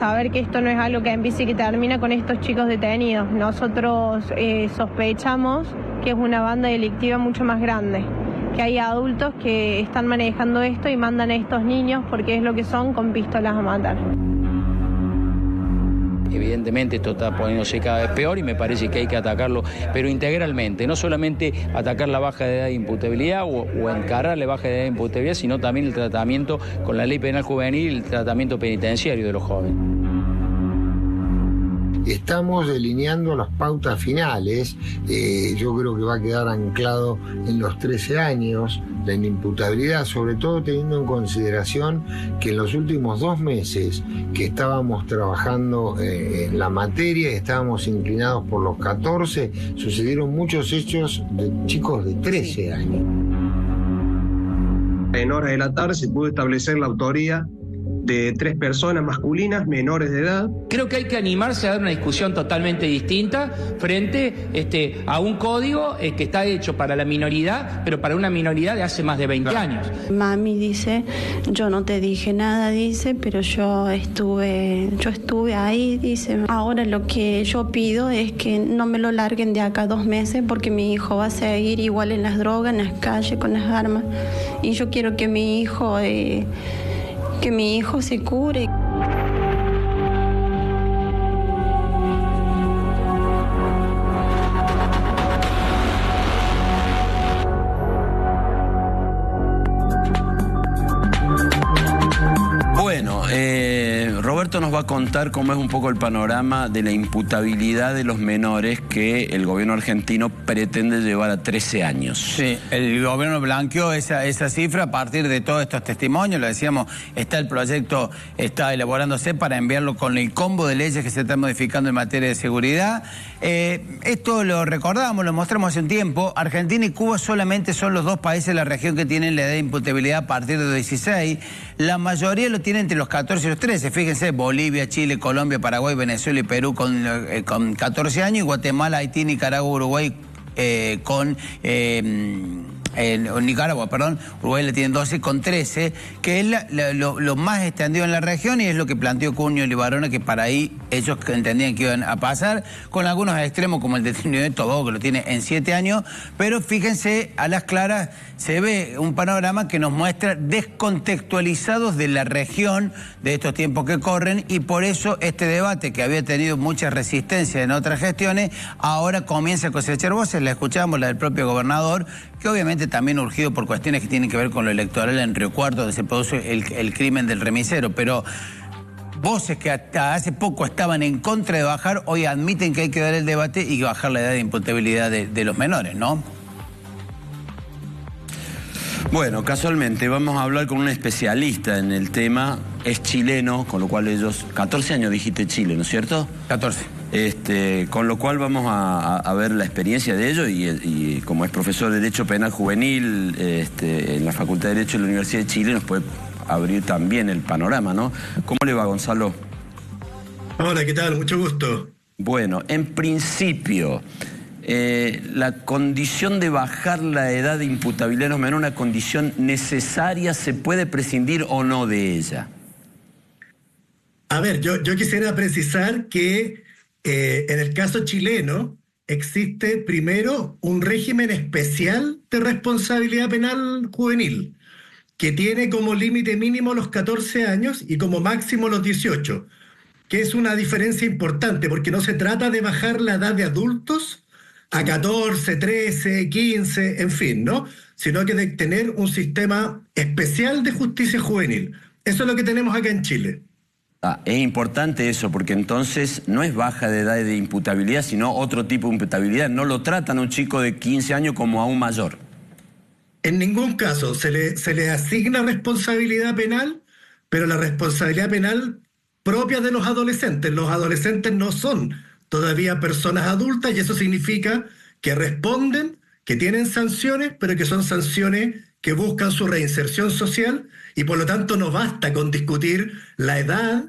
Saber que esto no es algo que empiece y que termina con estos chicos detenidos. Nosotros sospechamos que es una banda delictiva mucho más grande, que hay adultos que están manejando esto y mandan a estos niños, porque es lo que son, con pistolas a matar. Evidentemente esto está poniéndose cada vez peor y me parece que hay que atacarlo, pero integralmente, no solamente atacar la baja de edad de imputabilidad o encarar la baja de edad de imputabilidad, sino también el tratamiento con la ley penal juvenil y el tratamiento penitenciario de los jóvenes. Estamos delineando las pautas finales. Yo creo que va a quedar anclado en los 13 años la inimputabilidad, sobre todo teniendo en consideración que en los últimos 2 meses que estábamos trabajando en la materia, estábamos inclinados por los 14, sucedieron muchos hechos de chicos de 13 años. En horas de la tarde se pudo establecer la autoría de 3 personas masculinas menores de edad. Creo que hay que animarse a dar una discusión totalmente distinta frente a un código que está hecho para la minoridad, pero para una minoridad de hace más de 20 años. Mami dice, yo no te dije nada, dice, pero yo estuve ahí, dice. Ahora lo que yo pido es que no me lo larguen de acá 2 meses, porque mi hijo va a seguir igual en las drogas, en las calles, con las armas. Y yo quiero que mi hijo se cure. Bueno, Roberto nos va a contar cómo es un poco el panorama de la imputabilidad de los menores que el gobierno argentino pretende llevar a 13 años. Sí, el gobierno blanqueó esa cifra a partir de todos estos testimonios. Lo decíamos, el proyecto está elaborándose para enviarlo con el combo de leyes que se están modificando en materia de seguridad. Esto lo recordamos, lo mostramos hace un tiempo. Argentina y Cuba solamente son los 2 países de la región que tienen la edad de imputabilidad a partir de 16. La mayoría lo tienen entre los 14 y los 13. Fíjense, Bolivia, Chile, Colombia, Paraguay, Venezuela y Perú con 14 años, y Guatemala, Haití, Nicaragua, Uruguay con Nicaragua, perdón, Uruguay le tienen 12 con 13, que es lo más extendido en la región, y es lo que planteó Cunio y Libarona, que para ahí ellos entendían que iban a pasar, con algunos extremos como el de Trinidad y Tobago, que lo tiene en 7 años, pero fíjense, a las claras se ve un panorama que nos muestra descontextualizados de la región de estos tiempos que corren, y por eso este debate, que había tenido mucha resistencia en otras gestiones, ahora comienza a cosechar voces. La escuchamos, la del propio gobernador, que obviamente también urgido por cuestiones que tienen que ver con lo electoral en Río Cuarto, donde se produce el crimen del remisero, pero voces que hasta hace poco estaban en contra de bajar, hoy admiten que hay que dar el debate y bajar la edad de imputabilidad de los menores, ¿no? Bueno, casualmente vamos a hablar con un especialista en el tema, es chileno, con lo cual ellos... 14 años dijiste Chile, ¿no es cierto? 14. Con lo cual vamos a ver la experiencia de ellos, y como es profesor de Derecho Penal Juvenil en la Facultad de Derecho de la Universidad de Chile, nos puede abrir también el panorama, ¿no? ¿Cómo le va, Gonzalo? Hola, ¿qué tal? Mucho gusto. Bueno, en principio, la condición de bajar la edad de imputabilidad no es una condición necesaria, ¿se puede prescindir o no de ella? A ver, yo quisiera precisar que en el caso chileno existe primero un régimen especial de responsabilidad penal juvenil, que tiene como límite mínimo los 14 años y como máximo los 18, que es una diferencia importante, porque no se trata de bajar la edad de adultos a 14, 13, 15, en fin, ¿no? Sino que de tener un sistema especial de justicia juvenil. Eso es lo que tenemos acá en Chile. Es importante eso, porque entonces no es baja de edad de imputabilidad, sino otro tipo de imputabilidad. No lo tratan a un chico de 15 años como a un mayor. En ningún caso se le asigna responsabilidad penal, pero la responsabilidad penal propia de los adolescentes. Los adolescentes no son todavía personas adultas, y eso significa que responden, que tienen sanciones, pero que son sanciones que buscan su reinserción social, y por lo tanto no basta con discutir la edad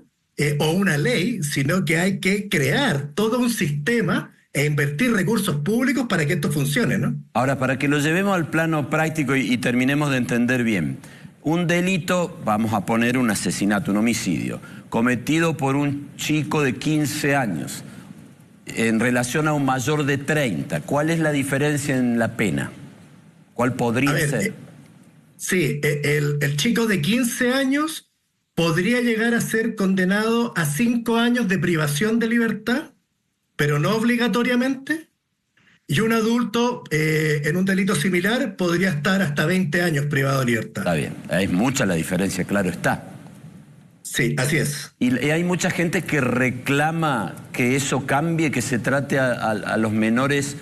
o una ley, sino que hay que crear todo un sistema e invertir recursos públicos para que esto funcione, ¿no? Ahora, para que lo llevemos al plano práctico y terminemos de entender bien, un delito, vamos a poner un asesinato, un homicidio. cometido por un chico de 15 años en relación a un mayor de 30, ¿cuál es la diferencia en la pena? ¿Cuál podría ser? Sí, el chico de 15 años podría llegar a ser condenado a 5 años de privación de libertad, pero no obligatoriamente. Y un adulto en un delito similar podría estar hasta 20 años privado de libertad. Está bien, es mucha la diferencia, claro está. Sí, así es. Y hay mucha gente que reclama que eso cambie, que se trate a los menores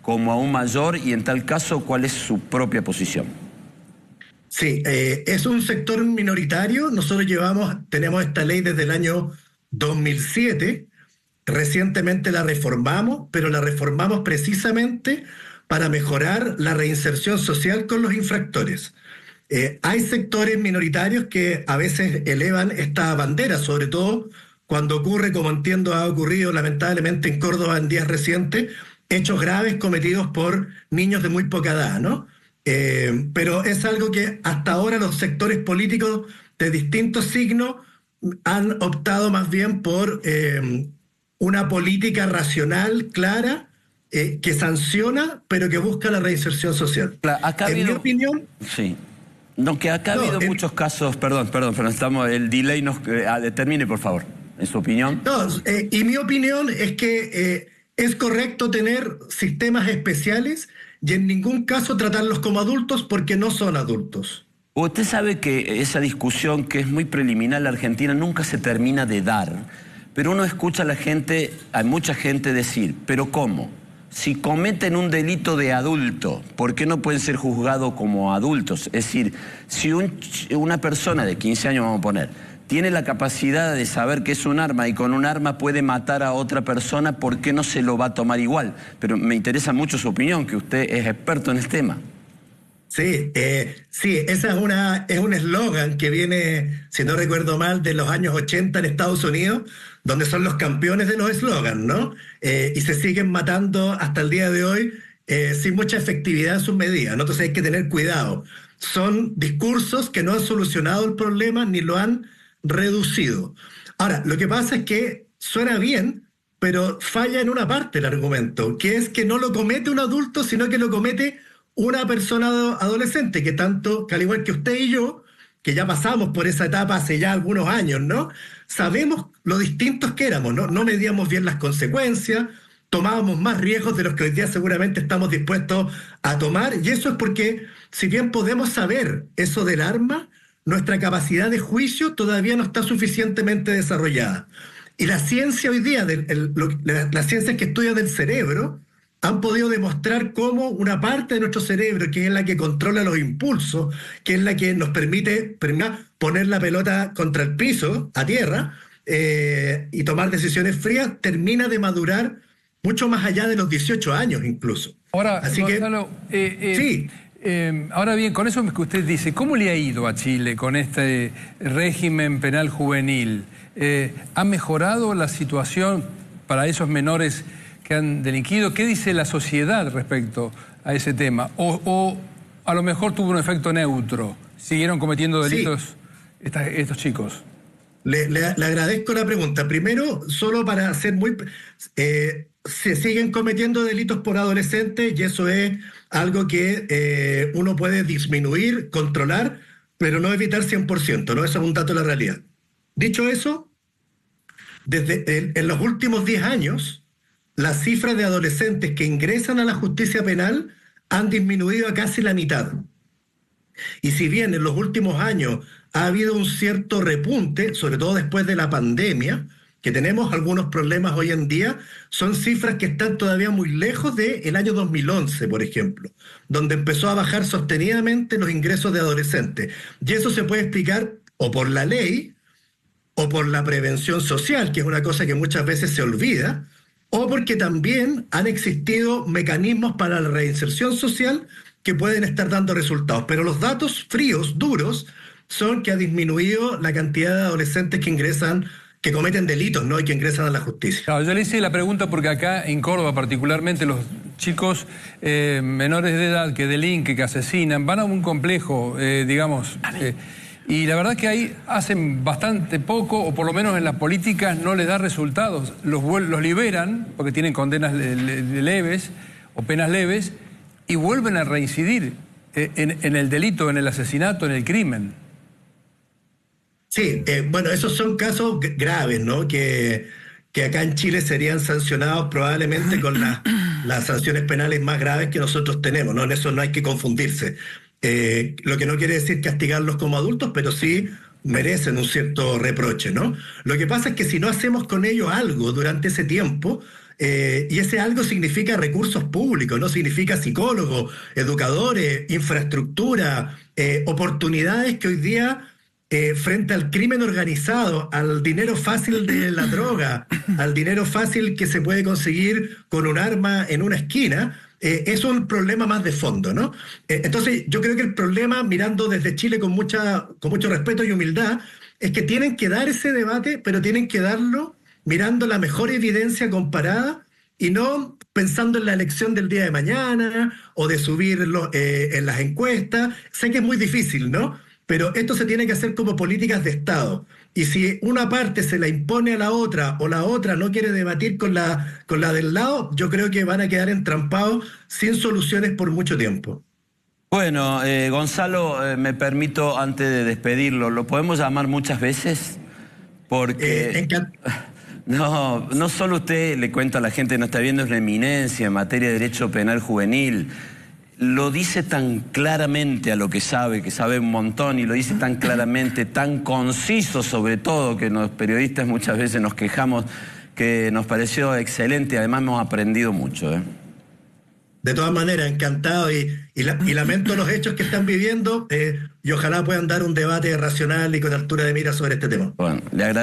como a un mayor, y en tal caso, ¿cuál es su propia posición? Sí, es un sector minoritario. Nosotros tenemos esta ley desde el año 2007. Recientemente la reformamos, pero la reformamos precisamente para mejorar la reinserción social con los infractores. Hay sectores minoritarios que a veces elevan esta bandera, sobre todo cuando ocurre, como entiendo ha ocurrido lamentablemente en Córdoba en días recientes, hechos graves cometidos por niños de muy poca edad, ¿no? Pero es algo que hasta ahora los sectores políticos de distintos signos han optado más bien por una política racional, clara, que sanciona, pero que busca la reinserción social. En mi opinión... Sí. No, que acá ha habido muchos casos... Perdón, pero estamos... El delay nos... termine, por favor. ¿En su opinión? No, y mi opinión es que es correcto tener sistemas especiales y en ningún caso tratarlos como adultos porque no son adultos. Usted sabe que esa discusión, que es muy preliminar en la Argentina, nunca se termina de dar, pero uno escucha a mucha gente decir, ¿pero cómo? Si cometen un delito de adulto, ¿por qué no pueden ser juzgados como adultos? Es decir, si una persona de 15 años, vamos a poner, tiene la capacidad de saber que es un arma y con un arma puede matar a otra persona, ¿por qué no se lo va a tomar igual? Pero me interesa mucho su opinión, que usted es experto en el tema. Sí, esa es un eslogan que viene, si no recuerdo mal, de los años 80 en Estados Unidos, donde son los campeones de los eslogans, ¿no? Y se siguen matando hasta el día de hoy sin mucha efectividad en sus medidas, ¿no? Entonces hay que tener cuidado. Son discursos que no han solucionado el problema ni lo han reducido. Ahora, lo que pasa es que suena bien, pero falla en una parte el argumento, que es que no lo comete un adulto, sino que lo comete una persona adolescente, que al igual que usted y yo, que ya pasamos por esa etapa hace ya algunos años, ¿no? Sabemos lo distintos que éramos, ¿no? No medíamos bien las consecuencias, tomábamos más riesgos de los que hoy día seguramente estamos dispuestos a tomar, y eso es porque, si bien podemos saber eso del arma, nuestra capacidad de juicio todavía no está suficientemente desarrollada. Y la ciencia hoy día, las ciencias que estudian el cerebro, han podido demostrar cómo una parte de nuestro cerebro, que es la que controla los impulsos, que es la que nos permite poner la pelota contra el piso, a tierra, y tomar decisiones frías, termina de madurar mucho más allá de los 18 años incluso. Ahora, así Gonzalo, sí. Ahora bien, con eso que usted dice, ¿cómo le ha ido a Chile con este régimen penal juvenil? ¿Ha mejorado la situación para esos menores que han delinquido? ¿Qué dice la sociedad respecto a ese tema? ¿O a lo mejor tuvo un efecto neutro? ¿Siguieron cometiendo delitos estos chicos? Le agradezco la pregunta. Primero, solo para ser se siguen cometiendo delitos por adolescentes y eso es algo que uno puede disminuir, controlar, pero no evitar 100%, ¿no? Eso es un dato de la realidad. Dicho eso, en los últimos 10 años, las cifras de adolescentes que ingresan a la justicia penal han disminuido a casi la mitad. Y si bien en los últimos años ha habido un cierto repunte, sobre todo después de la pandemia, que tenemos algunos problemas hoy en día, son cifras que están todavía muy lejos del año 2011, por ejemplo, donde empezó a bajar sostenidamente los ingresos de adolescentes. Y eso se puede explicar o por la ley o por la prevención social, que es una cosa que muchas veces se olvida, o porque también han existido mecanismos para la reinserción social que pueden estar dando resultados. Pero los datos fríos, duros, son que ha disminuido la cantidad de adolescentes que cometen delitos, ¿no? Y que ingresan a la justicia. Claro, yo le hice la pregunta porque acá en Córdoba particularmente los chicos menores de edad que delinquen, que asesinan, van a un complejo, Y la verdad que ahí hacen bastante poco, o por lo menos en las políticas no les da resultados. Los liberan, porque tienen condenas leves o penas leves, y vuelven a reincidir en el delito, en el asesinato, en el crimen. Sí, bueno, esos son casos graves, ¿no? Que acá en Chile serían sancionados probablemente con las sanciones penales más graves que nosotros tenemos, ¿no? En eso no hay que confundirse. Lo que no quiere decir castigarlos como adultos, pero sí merecen un cierto reproche, ¿no? Lo que pasa es que si no hacemos con ellos algo durante ese tiempo, y ese algo significa recursos públicos, ¿no? Significa psicólogos, educadores, infraestructura, oportunidades que hoy día, frente al crimen organizado, al dinero fácil de la droga, al dinero fácil que se puede conseguir con un arma en una esquina, es un problema más de fondo, ¿no? Entonces, yo creo que el problema, mirando desde Chile con mucho respeto y humildad, es que tienen que dar ese debate, pero tienen que darlo mirando la mejor evidencia comparada y no pensando en la elección del día de mañana o de subirlo en las encuestas. Sé que es muy difícil, ¿no? Pero esto se tiene que hacer como políticas de Estado. Y si una parte se la impone a la otra o la otra no quiere debatir con la del lado, yo creo que van a quedar entrampados sin soluciones por mucho tiempo. Bueno, Gonzalo, me permito, antes de despedirlo, ¿lo podemos llamar muchas veces? Porque... No solo usted, le cuento a la gente que nos está viendo, es una eminencia en materia de derecho penal juvenil. Lo dice tan claramente a lo que sabe un montón, y lo dice tan claramente, tan conciso sobre todo, que los periodistas muchas veces nos quejamos, que nos pareció excelente. Además hemos aprendido mucho, ¿eh? De todas maneras, encantado y lamento los hechos que están viviendo, y ojalá puedan dar un debate racional y con altura de mira sobre este tema. Bueno, le agradezco.